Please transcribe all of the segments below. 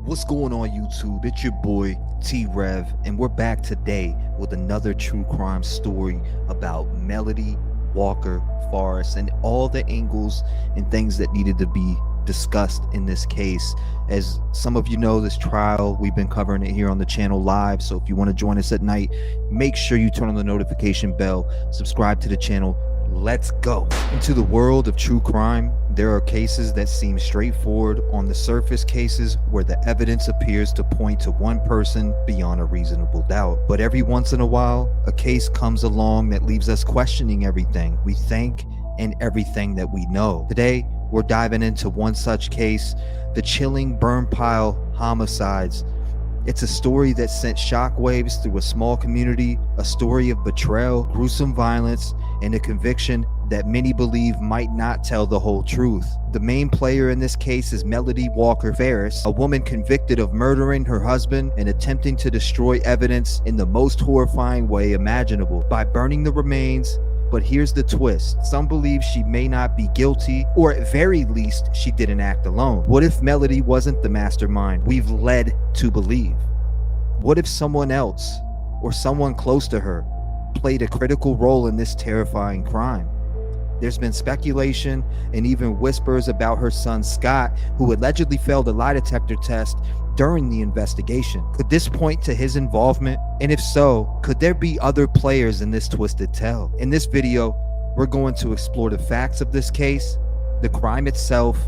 What's going on YouTube? It's your boy T-REV, and we're back today with another true crime story about Melody Walker Farris and all the angles and things that needed to be discussed in this case. As some of you know, this trial, we've been covering it here on the channel live, so if you want to join us at night, make sure you turn on the notification bell, subscribe to the channel. Let's go into the world of true crime. There are cases that seem straightforward on the surface, cases where the evidence appears to point to one person beyond a reasonable doubt. But every once in a while, a case comes along that leaves us questioning everything we think and everything that we know. Today, we're diving into one such case, the chilling Burnpile homicides. It's a story that sent shockwaves through a small community, a story of betrayal, gruesome violence, and a conviction that many believe might not tell the whole truth. The main player in this case is Melody Walker Farris, a woman convicted of murdering her husband and attempting to destroy evidence in the most horrifying way imaginable by burning the remains. But here's the twist. Some believe she may not be guilty, or at very least, she didn't act alone. What if Melody wasn't the mastermind we've led to believe? What if someone else, or someone close to her, played a critical role in this terrifying crime? There's been speculation and even whispers about her son Scott, who allegedly failed a lie detector test during the investigation. Could this point to his involvement? And if so, could there be other players in this twisted tale? In this video, we're going to explore the facts of this case, the crime itself,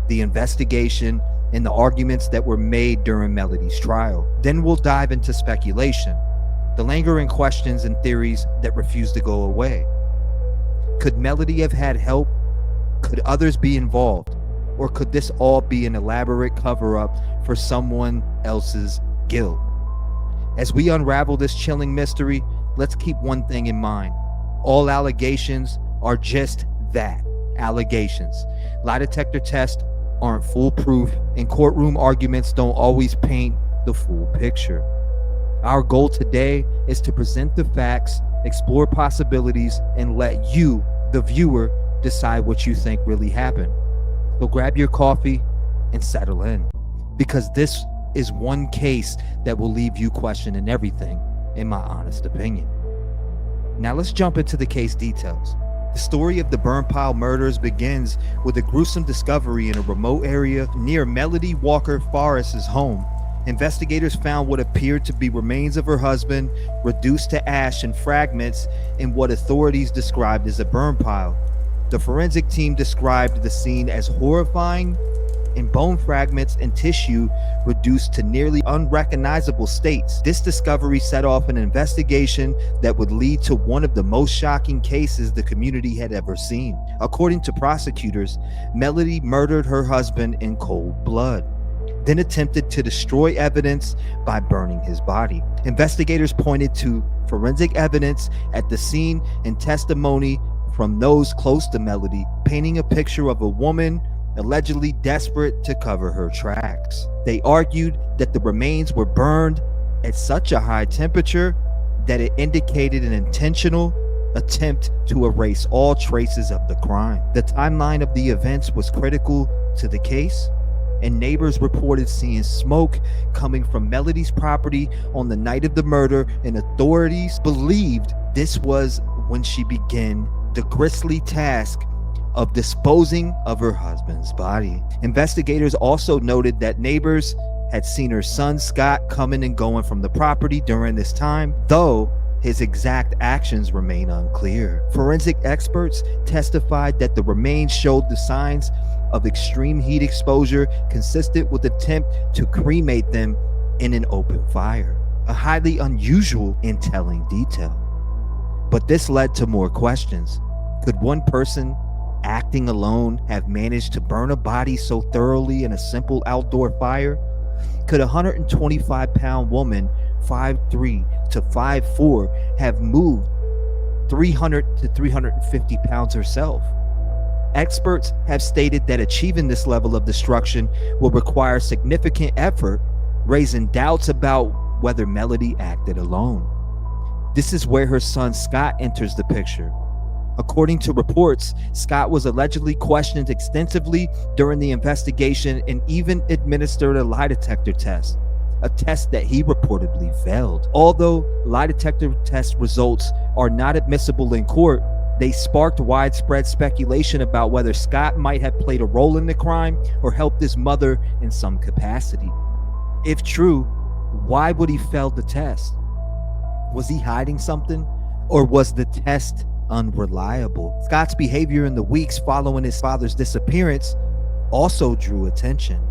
the investigation, and the arguments that were made during Melody's trial. Then we'll dive into speculation, the lingering questions and theories that refuse to go away. Could Melody have had help? Could others be involved? Or could this all be an elaborate cover-up for someone else's guilt? As we unravel this chilling mystery, let's keep one thing in mind. All allegations are just that, allegations. Lie detector tests aren't foolproof, and courtroom arguments don't always paint the full picture. Our goal today is to present the facts, explore possibilities, and let you, the viewer, decide what you think really happened. So grab your coffee and settle in, because this is one case that will leave you questioning everything, in my honest opinion. Now let's jump into the case details. The story of the Burnpile murders begins with a gruesome discovery in a remote area near Melody Walker Farris's home. Investigators found what appeared to be remains of her husband, reduced to ash and fragments in what authorities described as a burn pile. The forensic team described the scene as horrifying, and bone fragments and tissue reduced to nearly unrecognizable states. This discovery set off an investigation that would lead to one of the most shocking cases the community had ever seen. According to prosecutors, Melody murdered her husband in cold blood, then attempted to destroy evidence by burning his body. Investigators pointed to forensic evidence at the scene and testimony from those close to Melody, painting a picture of a woman allegedly desperate to cover her tracks. They argued that the remains were burned at such a high temperature that it indicated an intentional attempt to erase all traces of the crime. The timeline of the events was critical to the case, and neighbors reported seeing smoke coming from Melody's property on the night of the murder, and authorities believed this was when she began the grisly task of disposing of her husband's body. Investigators also noted that neighbors had seen her son Scott coming and going from the property during this time, though his exact actions remain unclear. Forensic experts testified that the remains showed the signs of extreme heat exposure consistent with attempt to cremate them in an open fire, a highly unusual and telling detail. But this led to more questions. Could one person acting alone have managed to burn a body so thoroughly in a simple outdoor fire? Could a 125-pound woman, 5'3" to 5'4", have moved 300 to 350 pounds herself? Experts have stated that achieving this level of destruction will require significant effort, raising doubts about whether Melody acted alone. This is where her son Scott enters the picture. According to reports, Scott was allegedly questioned extensively during the investigation and even administered a lie detector test, a test that he reportedly failed. Although lie detector test results are not admissible in court, they sparked widespread speculation about whether Scott might have played a role in the crime or helped his mother in some capacity. If true, why would he fail the test? Was he hiding something, or was the test unreliable? Scott's behavior in the weeks following his father's disappearance also drew attention.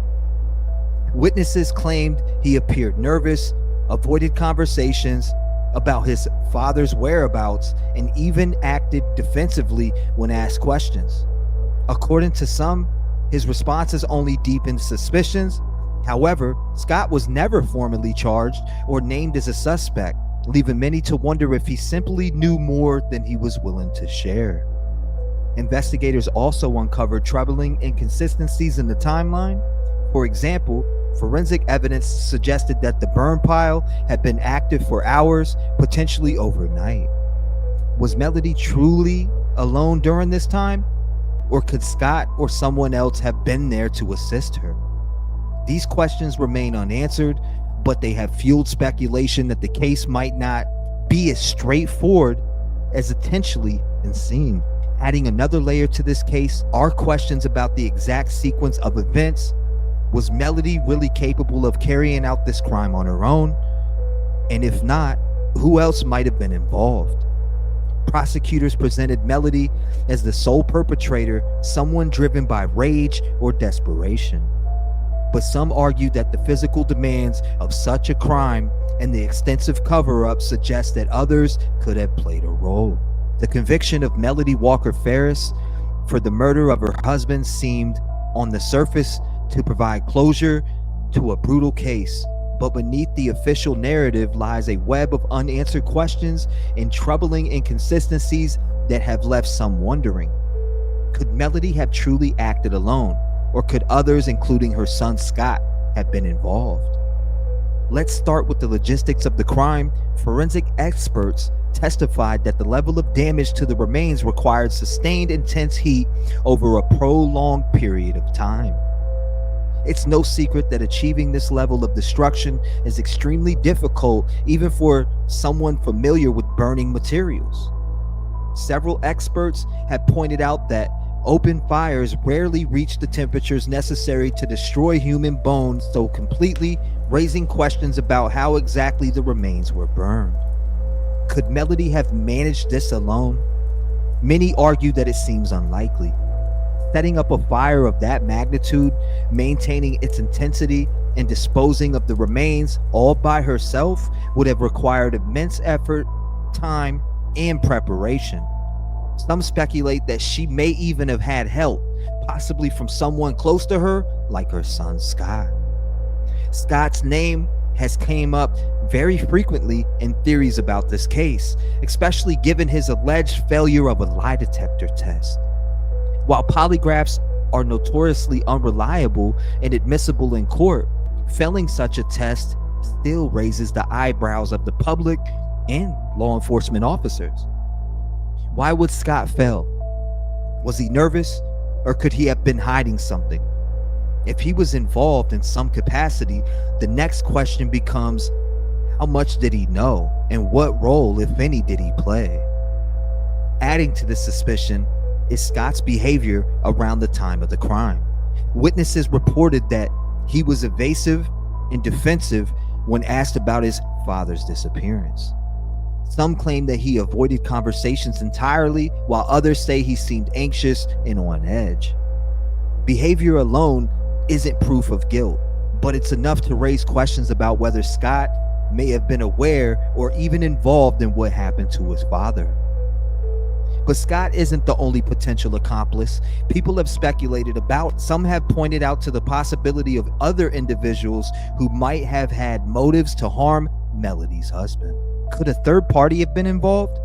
Witnesses claimed he appeared nervous, avoided conversations about his father's whereabouts, and even acted defensively when asked questions. According to some, his responses only deepened suspicions. However, Scott was never formally charged or named as a suspect, leaving many to wonder if he simply knew more than he was willing to share. Investigators also uncovered troubling inconsistencies in the timeline. For example, forensic evidence suggested that the burn pile had been active for hours, potentially overnight. Was Melody truly alone during this time? Or could Scott or someone else have been there to assist her? These questions remain unanswered, but they have fueled speculation that the case might not be as straightforward as potentially it seemed. Adding another layer to this case are questions about the exact sequence of events. Was Melody really capable of carrying out this crime on her own? And if not, who else might have been involved? Prosecutors presented Melody as the sole perpetrator, someone driven by rage or desperation. But some argued that the physical demands of such a crime and the extensive cover-up suggest that others could have played a role. The conviction of Melody Walker Farris for the murder of her husband seemed, on the surface, to provide closure to a brutal case, but beneath the official narrative lies a web of unanswered questions and troubling inconsistencies that have left some wondering. Could Melody have truly acted alone, or could others, including her son Scott, have been involved? Let's start with the logistics of the crime. Forensic experts testified that the level of damage to the remains required sustained intense heat over a prolonged period of time. It's no secret that achieving this level of destruction is extremely difficult, even for someone familiar with burning materials. Several experts have pointed out that open fires rarely reach the temperatures necessary to destroy human bones so completely, raising questions about how exactly the remains were burned. Could Melody have managed this alone? Many argue that it seems unlikely. Setting up a fire of that magnitude, maintaining its intensity, and disposing of the remains all by herself would have required immense effort, time, and preparation. Some speculate that she may even have had help, possibly from someone close to her, like her son Scott. Scott's name has came up very frequently in theories about this case, especially given his alleged failure of a lie detector test. While polygraphs are notoriously unreliable and admissible in court, failing such a test still raises the eyebrows of the public and law enforcement officers. Why would Scott fail? Was he nervous, or could he have been hiding something? If he was involved in some capacity, the next question becomes, how much did he know, and what role, if any, did he play? Adding to this suspicion is Scott's behavior around the time of the crime. Witnesses reported that he was evasive and defensive when asked about his father's disappearance. Some claim that he avoided conversations entirely, while others say he seemed anxious and on edge. Behavior alone isn't proof of guilt, but it's enough to raise questions about whether Scott may have been aware or even involved in what happened to his father. But Scott isn't the only potential accomplice people have speculated about. Some have pointed out to the possibility of other individuals who might have had motives to harm Melody's husband. Could a third party have been involved,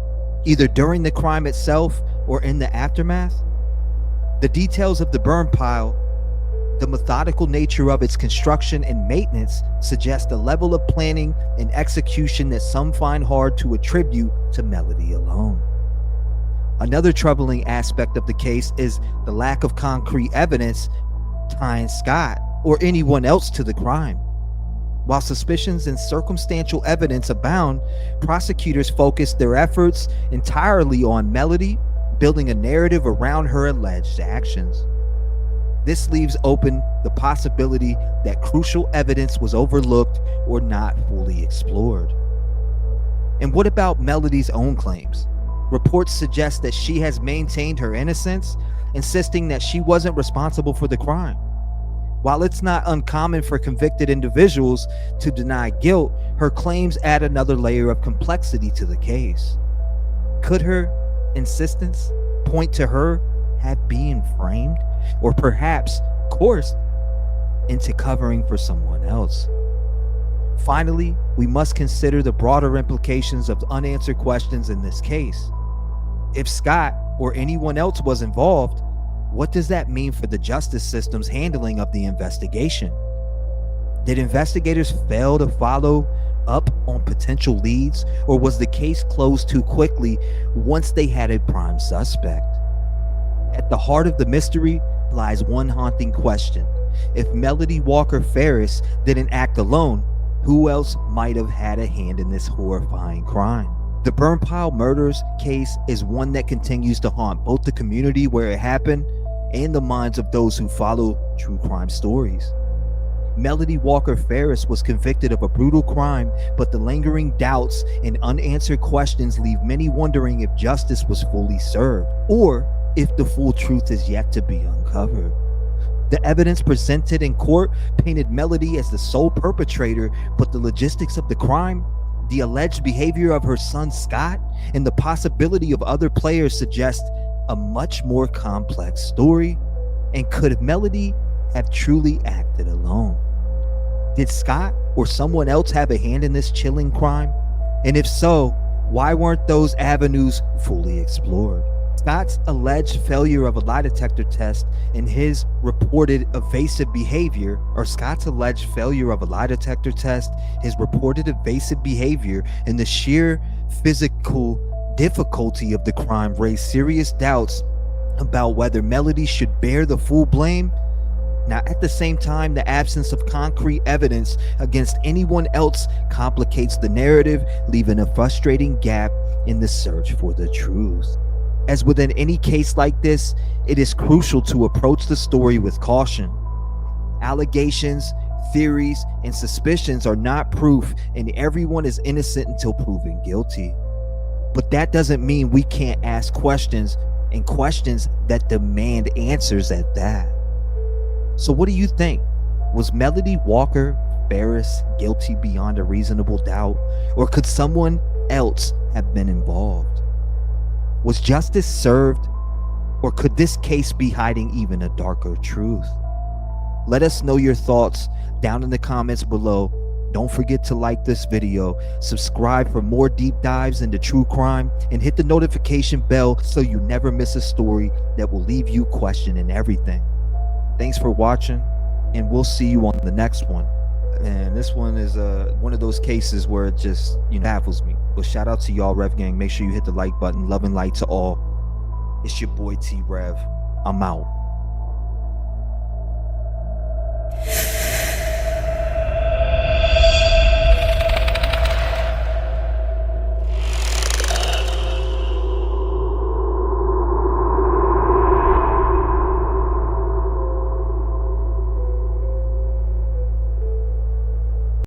either during the crime itself or in the aftermath? The details of the burn pile, the methodical nature of its construction and maintenance, suggest a level of planning and execution that some find hard to attribute to Melody alone. Another troubling aspect of the case is the lack of concrete evidence tying Scott or anyone else to the crime. While suspicions and circumstantial evidence abound, prosecutors focus their efforts entirely on Melody, building a narrative around her alleged actions. This leaves open the possibility that crucial evidence was overlooked or not fully explored. And what about Melody's own claims? Reports suggest that she has maintained her innocence, insisting that she wasn't responsible for the crime. While it's not uncommon for convicted individuals to deny guilt, her claims add another layer of complexity to the case. Could her insistence point to her have been framed, or perhaps coerced into covering for someone else? Finally, we must consider the broader implications of unanswered questions in this case. If Scott or anyone else was involved, what does that mean for the justice system's handling of the investigation? Did investigators fail to follow up on potential leads, or was the case closed too quickly once they had a prime suspect? At the heart of the mystery lies one haunting question. If Melody Walker Farris didn't act alone, who else might have had a hand in this horrifying crime? The Burnpile murders case is one that continues to haunt both the community where it happened and the minds of those who follow true crime stories. Melody Walker Farris was convicted of a brutal crime, but the lingering doubts and unanswered questions leave many wondering if justice was fully served, or if the full truth is yet to be uncovered. The evidence presented in court painted Melody as the sole perpetrator, but the logistics of the crime, the alleged behavior of her son Scott, and the possibility of other players suggest a much more complex story. And could Melody have truly acted alone? Did Scott or someone else have a hand in this chilling crime? And if so, why weren't those avenues fully explored? Scott's alleged failure of a lie detector test and his reported evasive behavior, his reported evasive behavior, and the sheer physical difficulty of the crime raised serious doubts about whether Melody should bear the full blame. Now, at the same time, the absence of concrete evidence against anyone else complicates the narrative, leaving a frustrating gap in the search for the truth. As within any case like this, it is crucial to approach the story with caution. Allegations, theories, and suspicions are not proof, and everyone is innocent until proven guilty. But that doesn't mean we can't ask questions, and questions that demand answers at that. So what do you think? Was Melody Walker Farris guilty beyond a reasonable doubt, or could someone else have been involved? Was justice served, or could this case be hiding even a darker truth? Let us know your thoughts down in the comments below. Don't forget to like this video, subscribe for more deep dives into true crime, and hit the notification bell so you never miss a story that will leave you questioning everything. Thanks for watching, and we'll see you on the next one. And this one is one of those cases where it just baffles me. But shout out to y'all, Rev Gang. Make sure you hit the like button. Love and light to all. It's your boy T-REV. I'm out.